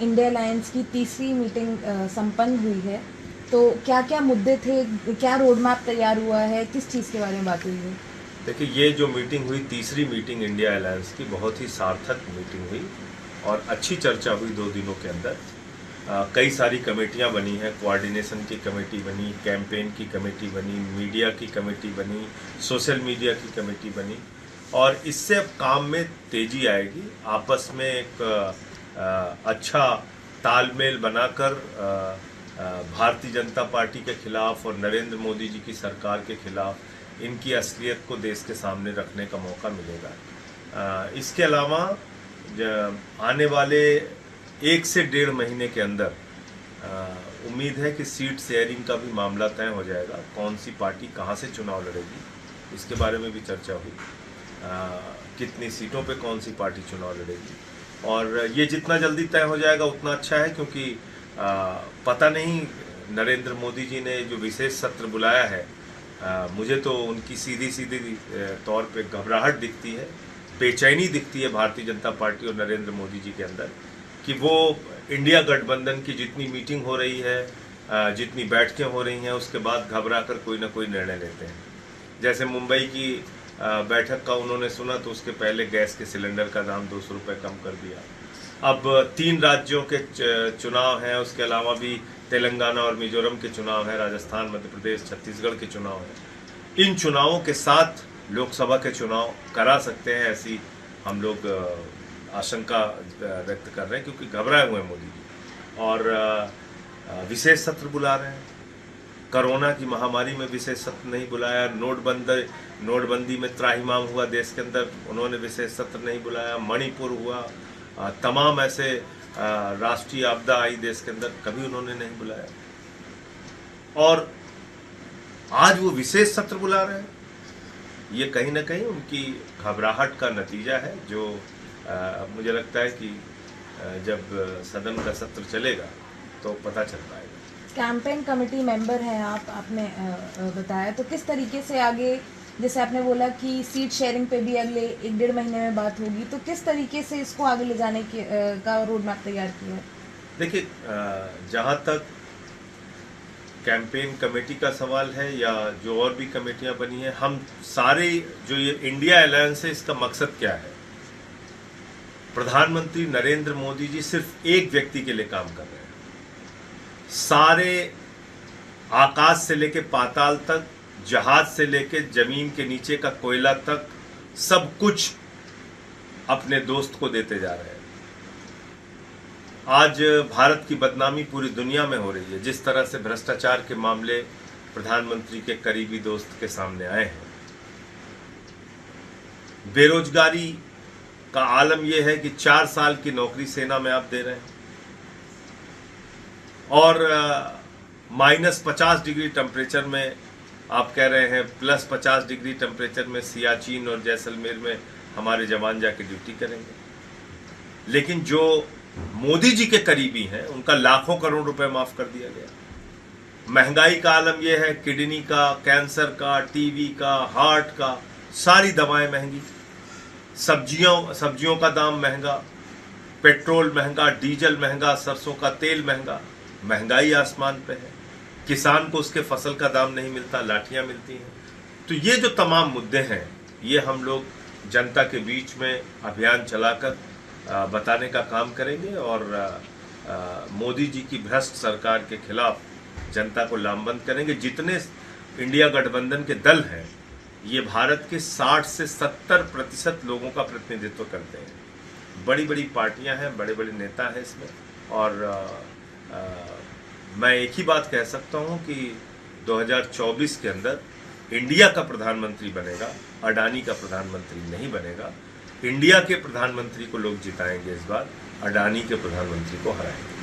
India alliance की तीसरी meeting संपन्न हुई है, तो क्या क्या मुद्दे थे, क्या रोड मैप तैयार हुआ है, किस चीज़ के बारे में बात हुई है? देखिए, ये जो मीटिंग हुई, तीसरी मीटिंग इंडिया अलायंस की, बहुत ही सार्थक मीटिंग हुई और अच्छी चर्चा हुई 2 दिनों के अंदर। कई सारी कमेटियां बनी हैं, कोऑर्डिनेशन की कमेटी बनी, कैंपेन की कमेटी बनी, मीडिया की कमेटी बनी, सोशल मीडिया की कमेटी बनी और इससे अब काम में तेजी आएगी। आपस में एक अच्छा तालमेल बनाकर भारतीय जनता पार्टी के खिलाफ और नरेंद्र मोदी जी की सरकार के खिलाफ इनकी असलियत को देश के सामने रखने का मौका मिलेगा। इसके अलावा आने वाले 1 से 1.5 महीने के अंदर उम्मीद है कि सीट शेयरिंग का भी मामला तय हो जाएगा। कौन सी पार्टी कहां से चुनाव लड़ेगी, इसके बारे में भी चर्चा हुई। कितनी सीटों पे कौन सी पार्टी चुनाव लड़ेगी, और ये जितना जल्दी तय हो जाएगा उतना अच्छा है, क्योंकि पता नहीं नरेंद्र मोदी जी ने जो विशेष सत्र बुलाया है, मुझे तो उनकी सीधी तौर पे घबराहट दिखती है, बेचैनी दिखती है भारतीय जनता पार्टी और नरेंद्र मोदी जी के अंदर, कि वो इंडिया गठबंधन की जितनी मीटिंग हो रही है, जितनी बैठकें हो रही हैं, उसके बाद घबरा कर कोई ना कोई निर्णय लेते हैं। जैसे मुंबई की बैठक का उन्होंने सुना तो उसके पहले गैस के सिलेंडर का दाम 200 रुपये कम कर दिया। अब 3 राज्यों के चुनाव हैं, उसके अलावा भी तेलंगाना और मिजोरम के चुनाव हैं, राजस्थान, मध्य प्रदेश, छत्तीसगढ़ के चुनाव हैं। इन चुनावों के साथ लोकसभा के चुनाव करा सकते हैं, ऐसी हम लोग आशंका व्यक्त कर रहे हैं, क्योंकि घबराए हुए मोदी जी और विशेष सत्र बुला रहे हैं। कोरोना की महामारी में विशेष सत्र नहीं बुलाया, नोटबंदी में त्राहिमाम हुआ देश के अंदर, उन्होंने विशेष सत्र नहीं बुलाया, मणिपुर हुआ, तमाम ऐसे राष्ट्रीय आपदा आई देश के अंदर, कभी उन्होंने नहीं बुलाया। और आज वो विशेष सत्र बुला रहे हैं। ये कहीं ना कहीं उनकी घबराहट का नतीजा है, जो मुझे लगता है कि जब सदन का सत्र चलेगा तो पता चल पाएगा। कैंपेन कमेटी मेंबर हैं आप, आपने बताया, तो किस तरीके से आगे, जैसे आपने बोला कि सीट शेयरिंग पे भी अगले 1-1.5 महीने में बात होगी, तो किस तरीके से इसको आगे ले जाने का रोड मैप तैयार किया है? देखिए, जहाँ तक कैंपेन कमेटी का सवाल है या जो और भी कमेटियां बनी हैं, हम सारे जो ये इंडिया अलायंस है, इसका मकसद क्या है? प्रधानमंत्री नरेंद्र मोदी जी सिर्फ एक व्यक्ति के लिए काम कर रहे हैं। सारे आकाश से लेके पाताल तक, जहाज से लेके जमीन के नीचे का कोयला तक, सब कुछ अपने दोस्त को देते जा रहे हैं। आज भारत की बदनामी पूरी दुनिया में हो रही है, जिस तरह से भ्रष्टाचार के मामले प्रधानमंत्री के करीबी दोस्त के सामने आए हैं। बेरोजगारी का आलम यह है कि 4 साल की नौकरी सेना में आप दे रहे हैं और -50 डिग्री टेम्परेचर में आप कह रहे हैं +50 डिग्री टेम्परेचर में सियाचिन और जैसलमेर में हमारे जवान जाके ड्यूटी करेंगे। लेकिन जो मोदी जी के करीबी हैं, उनका लाखों करोड़ रुपए माफ कर दिया गया। महंगाई का आलम यह है, किडनी का, कैंसर का, टीबी का, हार्ट का, सारी दवाएं महंगी, सब्जियों का दाम महंगा, पेट्रोल महंगा, डीजल महंगा, सरसों का तेल महंगा, महंगाई आसमान पे है। किसान को उसके फसल का दाम नहीं मिलता, लाठियां मिलती हैं। तो ये जो तमाम मुद्दे हैं, ये हम लोग जनता के बीच में अभियान चलाकर बताने का काम करेंगे और मोदी जी की भ्रष्ट सरकार के खिलाफ जनता को लामबंद करेंगे। जितने इंडिया गठबंधन के दल हैं, ये भारत के 60 से 70% लोगों का प्रतिनिधित्व करते हैं। बड़ी बड़ी पार्टियां हैं, बड़े बड़े नेता हैं इसमें, और मैं एक ही बात कह सकता हूं कि 2024 के अंदर इंडिया का प्रधानमंत्री बनेगा, अडानी का प्रधानमंत्री नहीं बनेगा। इंडिया के प्रधानमंत्री को लोग जिताएंगे इस बार, अडानी के प्रधानमंत्री को हराएंगे।